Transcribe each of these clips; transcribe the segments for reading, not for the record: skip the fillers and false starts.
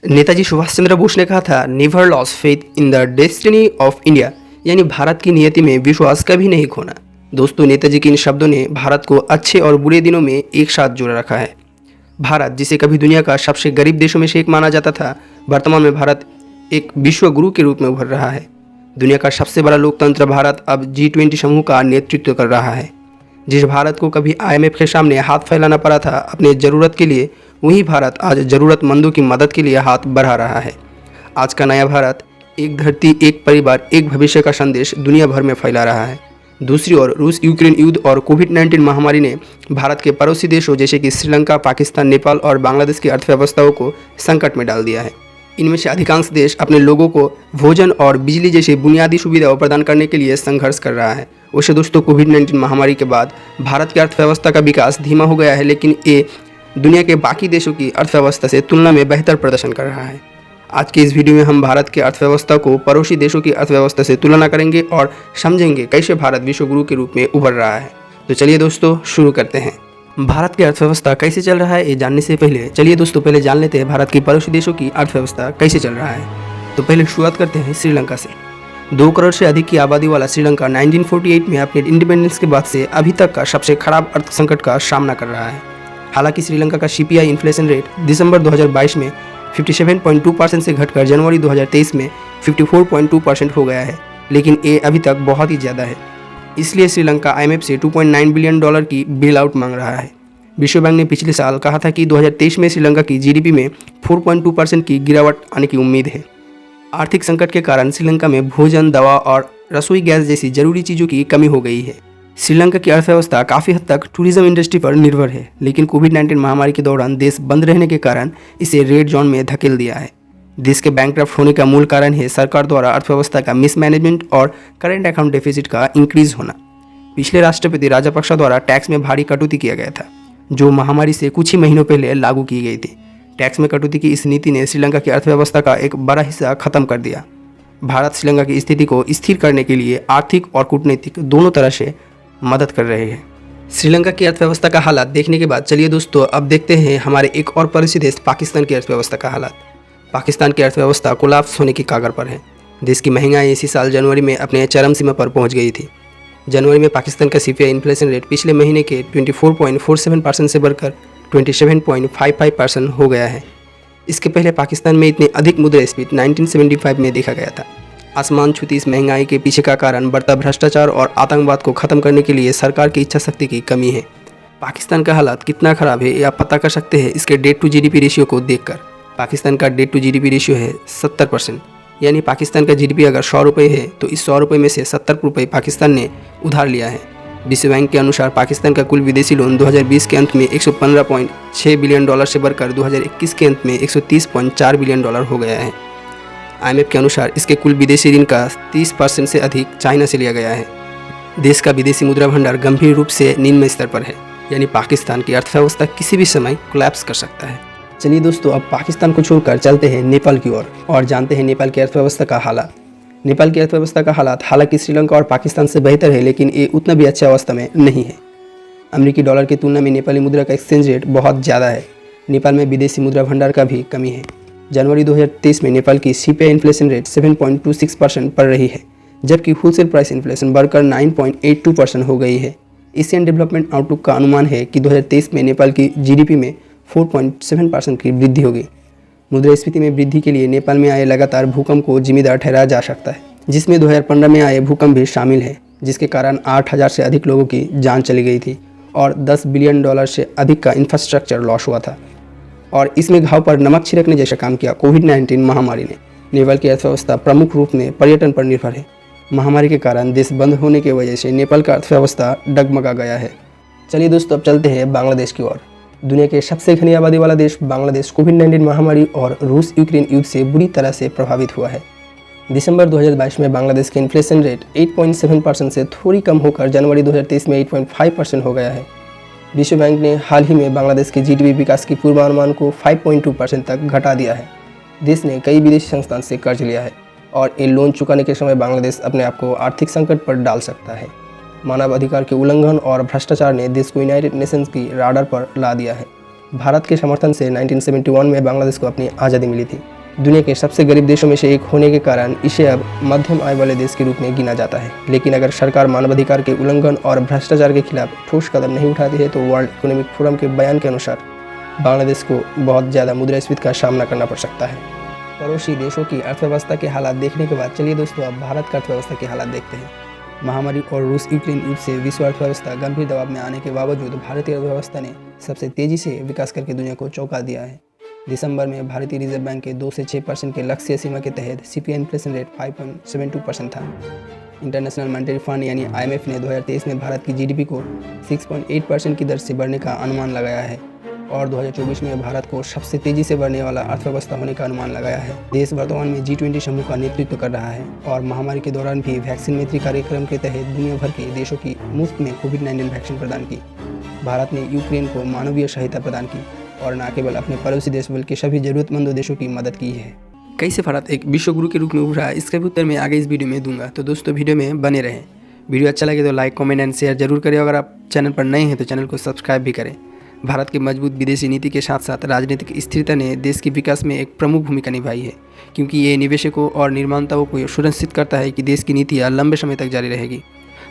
नेताजी सुभाष चंद्र बोस ने कहा था, never loss faith in the destiny of India, यानी भारत की नियति में विश्वास कभी नहीं खोना। दोस्तों, नेताजी के इन शब्दों ने भारत को अच्छे और बुरे दिनों में एक साथ जोड़ रखा है। भारत, जिसे कभी दुनिया का सबसे गरीब देशों में से एक माना जाता था, वर्तमान में भारत एक विश्व गुरु के रूप में उभर रहा है। दुनिया का सबसे बड़ा लोकतंत्र भारत अब G20 समूह का नेतृत्व कर रहा है। जिस भारत को कभी IMF के सामने हाथ फैलाना पड़ा था अपने ज़रूरत के लिए, वही भारत आज ज़रूरतमंदों की मदद के लिए हाथ बढ़ा रहा है। आज का नया भारत एक धरती, एक परिवार, एक भविष्य का संदेश दुनिया भर में फैला रहा है। दूसरी ओर रूस यूक्रेन युद्ध और कोविड-19 महामारी ने भारत के पड़ोसी देशों जैसे कि श्रीलंका, पाकिस्तान, नेपाल और बांग्लादेश की अर्थव्यवस्थाओं को संकट में डाल दिया है। इनमें से अधिकांश देश अपने लोगों को भोजन और बिजली जैसी बुनियादी सुविधाओं प्रदान करने के लिए संघर्ष कर रहा है। वैसे दोस्तों, कोविड-19 महामारी के बाद भारत की अर्थव्यवस्था का विकास धीमा हो गया है, लेकिन ये दुनिया के बाकी देशों की अर्थव्यवस्था से तुलना में बेहतर प्रदर्शन कर रहा है। आज की इस वीडियो में हम भारत की अर्थव्यवस्था को पड़ोसी देशों की अर्थव्यवस्था से तुलना करेंगे और समझेंगे कैसे भारत विश्व गुरु के रूप में उभर रहा है। तो चलिए दोस्तों, शुरू करते हैं। भारत की अर्थव्यवस्था कैसे चल रहा है ये जानने से पहले चलिए दोस्तों पहले जान लेते हैं भारत की पड़ोसी देशों की अर्थव्यवस्था कैसे चल रहा है। तो पहले शुरुआत करते हैं श्रीलंका से। 2 करोड़ से अधिक की आबादी वाला श्रीलंका 1948 में अपने इंडिपेंडेंस के बाद से अभी तक का सबसे खराब अर्थ संकट का सामना कर रहा है। हालांकि श्रीलंका का CPI इन्फ्लेशन रेट दिसंबर 2022 में 57.2% से घटकर जनवरी 2023 में 54.2% हो गया है, लेकिन ये अभी तक बहुत ही ज़्यादा है। इसलिए श्रीलंका IMF से $2.9 बिलियन की बेल आउट मांग रहा है। विश्व बैंक ने पिछले साल कहा था कि 2023 में श्रीलंका की GDP में 4.2% की गिरावट आने की उम्मीद है। आर्थिक संकट के कारण श्रीलंका में भोजन, दवा और रसोई गैस जैसी जरूरी चीज़ों की कमी हो गई है। श्रीलंका की अर्थव्यवस्था काफ़ी हद तक टूरिज्म इंडस्ट्री पर निर्भर है, लेकिन कोविड-19 महामारी के दौरान देश बंद रहने के कारण इसे रेड जोन में धकेल दिया है। देश के बैंकक्रप्ट होने का मूल कारण है सरकार द्वारा अर्थव्यवस्था का मिसमैनेजमेंट और करंट अकाउंट डेफिसिट का इंक्रीज होना। पिछले राष्ट्रपति राजापक्सा द्वारा टैक्स में भारी कटौती किया गया था, जो महामारी से कुछ ही महीनों पहले लागू की गई थी। टैक्स में कटौती की इस नीति ने श्रीलंका की अर्थव्यवस्था का एक बड़ा हिस्सा खत्म कर दिया। भारत श्रीलंका की स्थिति को स्थिर करने के लिए आर्थिक और कूटनीतिक दोनों तरह से मदद कर रहे हैं। श्रीलंका की अर्थव्यवस्था का हालात देखने के बाद चलिए दोस्तों अब देखते हैं हमारे एक और पड़ोसी देश पाकिस्तान की अर्थव्यवस्था का हालात। पाकिस्तान की अर्थव्यवस्था कोलैप्स होने की कगार पर है। देश की महंगाई इसी साल जनवरी में अपने चरम सीमा पर पहुंच गई थी। जनवरी में पाकिस्तान का CPI इन्फ्लेशन रेट पिछले महीने के 24.47% से बढ़कर 27.55% हो गया है। इसके पहले पाकिस्तान में इतनी अधिक मुद्रास्फीति 1975 में देखा गया था। आसमान छूती इस महंगाई के पीछे का कारण बढ़ता भ्रष्टाचार और आतंकवाद को खत्म करने के लिए सरकार की इच्छा शक्ति की कमी है। पाकिस्तान का हालात कितना खराब है ये आप पता कर सकते हैं इसके डेट टू GDP रेशियो को देखकर। पाकिस्तान का डेट टू GDP रेशियो है 70%, यानी पाकिस्तान का GDP अगर 100 रुपये है तो इस 100 रुपये में से 70 रुपये पाकिस्तान ने उधार लिया है। विश्व बैंक के अनुसार पाकिस्तान का कुल विदेशी लोन 2020 के अंत में $115.6 बिलियन से बढ़कर 2021 के अंत में $130.4 बिलियन हो गया है। IMF के अनुसार इसके कुल विदेशी ऋण का 30% से अधिक चाइना से लिया गया है। देश का विदेशी मुद्रा भंडार गंभीर रूप से निम्न स्तर पर है, यानी पाकिस्तान की अर्थव्यवस्था किसी भी समय कोलैप्स कर सकता है। चलिए दोस्तों अब पाकिस्तान को छोड़कर चलते हैं नेपाल की ओर और जानते हैं नेपाल की अर्थव्यवस्था का हालात। नेपाल की अर्थव्यवस्था का हालात हालांकि श्रीलंका और पाकिस्तान से बेहतर है, लेकिन ये उतना भी अच्छी अवस्था में नहीं है। अमेरिकी डॉलर की तुलना में नेपाली मुद्रा का एक्सचेंज रेट बहुत ज़्यादा है। नेपाल में विदेशी मुद्रा भंडार का भी कमी है। जनवरी 2023 में नेपाल की CPI इन्फ्लेशन रेट 7.26% पर रही है, जबकि होलसेल प्राइस इन्फ्लेशन बढ़कर 9.82% हो गई है। एशियन डेवलपमेंट आउटलुक का अनुमान है कि 2023 में नेपाल की GDP में 4.7% की वृद्धि होगी। मुद्रास्फीति में वृद्धि के लिए नेपाल में आए लगातार भूकंप को जिम्मेदार ठहराया जा सकता है, जिसमें 2015 में आए भूकंप भी शामिल है, जिसके कारण 8,000 से अधिक लोगों की जान चली गई थी और $10 बिलियन से अधिक का इंफ्रास्ट्रक्चर लॉस हुआ था। और इसमें घाव पर नमक छिड़कने जैसा काम किया कोविड-19 महामारी ने। नेपाल की अर्थव्यवस्था प्रमुख रूप में पर्यटन पर निर्भर है। महामारी के कारण देश बंद होने की वजह से नेपाल का अर्थव्यवस्था डगमगा गया है। चलिए दोस्तों अब चलते हैं बांग्लादेश की ओर। दुनिया के सबसे घनी आबादी वाला देश बांग्लादेश कोविड-19 महामारी और रूस यूक्रेन युद्ध से बुरी तरह से प्रभावित हुआ है। दिसंबर 2022 में बांग्लादेश के इन्फ्लेशन रेट 8.7% से थोड़ी कम होकर जनवरी 2023 में 8.5% हो गया है। विश्व बैंक ने हाल ही में बांग्लादेश के GDP विकास की पूर्वानुमान को 5.2% तक घटा दिया है। देश ने कई विदेशी संस्थान से कर्ज लिया है और ये लोन चुकाने के समय बांग्लादेश अपने आप को आर्थिक संकट पर डाल सकता है। मानव अधिकार के उल्लंघन और भ्रष्टाचार ने देश को यूनाइटेड नेशंस की राडार पर ला दिया है। भारत के समर्थन से 1971 में बांग्लादेश को अपनी आज़ादी मिली थी। दुनिया के सबसे गरीब देशों में से एक होने के कारण इसे अब मध्यम आय वाले देश के रूप में गिना जाता है। लेकिन अगर सरकार मानवाधिकार के उल्लंघन और भ्रष्टाचार के खिलाफ ठोस कदम नहीं उठाती है तो वर्ल्ड इकोनॉमिक फोरम के बयान के अनुसार बांग्लादेश को बहुत ज़्यादा मुद्रास्फीति का सामना करना पड़ सकता है। पड़ोसी देशों की अर्थव्यवस्था के हालात देखने के बाद चलिए दोस्तों अब भारत का अर्थव्यवस्था के हालात देखते हैं। महामारी और रूस यूक्रेन युद्ध से विश्व अर्थव्यवस्था गंभीर दबाव में आने के बावजूद भारतीय अर्थव्यवस्था ने सबसे तेज़ी से विकास करके दुनिया को चौंका दिया है। दिसंबर में भारतीय रिजर्व बैंक के 2 से 6% के लक्ष्य सीमा के तहत CPI इन्फ्लेशन रेट 5.72% था। इंटरनेशनल मॉनेटरी फंड यानी IMF ने 2023 में भारत की GDP को 6.8% की दर से बढ़ने का अनुमान लगाया है और 2024 में भारत को सबसे तेज़ी से बढ़ने वाला अर्थव्यवस्था होने का अनुमान लगाया है। देश वर्तमान में G20 समूह का नेतृत्व कर रहा है और महामारी के दौरान भी वैक्सीन मैत्री कार्यक्रम के तहत दुनिया भर के देशों की मुफ्त में कोविड-19 वैक्सीन प्रदान की। भारत ने यूक्रेन को मानवीय सहायता प्रदान की और न केवल अपने पड़ोसी देश बल्कि सभी जरूरतमंदों देशों की मदद की है। कैसे भारत एक विश्व गुरु के रूप में उभरा, इसका भी उत्तर मैं आगे इस वीडियो में दूंगा। तो दोस्तों वीडियो में बने रहें। वीडियो अच्छा लगे तो लाइक, कमेंट एंड शेयर जरूर करें। अगर आप चैनल पर नए हैं तो चैनल को सब्सक्राइब भी करें। भारत की मजबूत विदेशी नीति के साथ साथ राजनीतिक स्थिरता ने देश के विकास में एक प्रमुख भूमिका निभाई है, क्योंकि ये निवेशकों और निर्माताओं को सुनिश्चित करता है कि देश की नीतियाँ लंबे समय तक जारी रहेगी।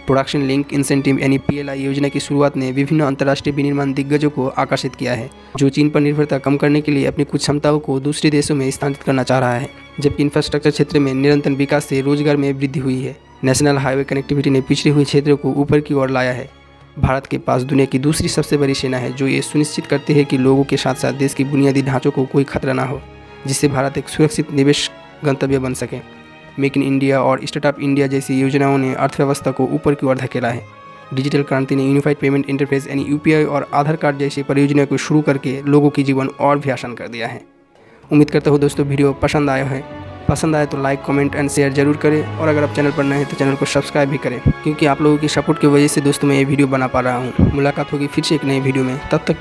प्रोडक्शन लिंक इंसेंटिव यानी PLI योजना की शुरुआत ने विभिन्न अंतर्राष्ट्रीय विनिर्माण दिग्गजों को आकर्षित किया है, जो चीन पर निर्भरता कम करने के लिए अपनी कुछ क्षमताओं को दूसरे देशों में स्थानांतरित करना चाह रहा है। जबकि इंफ्रास्ट्रक्चर क्षेत्र में निरंतर विकास से रोजगार में वृद्धि हुई है। नेशनल हाईवे कनेक्टिविटी ने पिछड़े हुए क्षेत्रों को ऊपर की ओर लाया है। भारत के पास दुनिया की दूसरी सबसे बड़ी सेना है, जो ये सुनिश्चित करती है कि लोगों के साथ साथ देश की बुनियादी ढांचों को कोई खतरा ना हो, जिससे भारत एक सुरक्षित निवेश गंतव्य बन सके। मेक इन इंडिया और स्टार्टअप इंडिया जैसी योजनाओं ने अर्थव्यवस्था को ऊपर की ओर धकेला है। डिजिटल क्रांति ने यूनिफाइड पेमेंट इंटरफेस यानी UPI और आधार कार्ड जैसी परियोजनाओं को शुरू करके लोगों की जीवन और भी आसान कर दिया है। उम्मीद करता हूँ दोस्तों वीडियो पसंद आए तो लाइक, कमेंट एंड शेयर जरूर करें और अगर आप चैनल पर नए हैं तो चैनल को सब्सक्राइब भी करें, क्योंकि आप लोगों की सपोर्ट की वजह से दोस्तों मैं ये वीडियो बना पा रहा हूँ। मुलाकात होगी फिर से एक नई वीडियो में, तब तक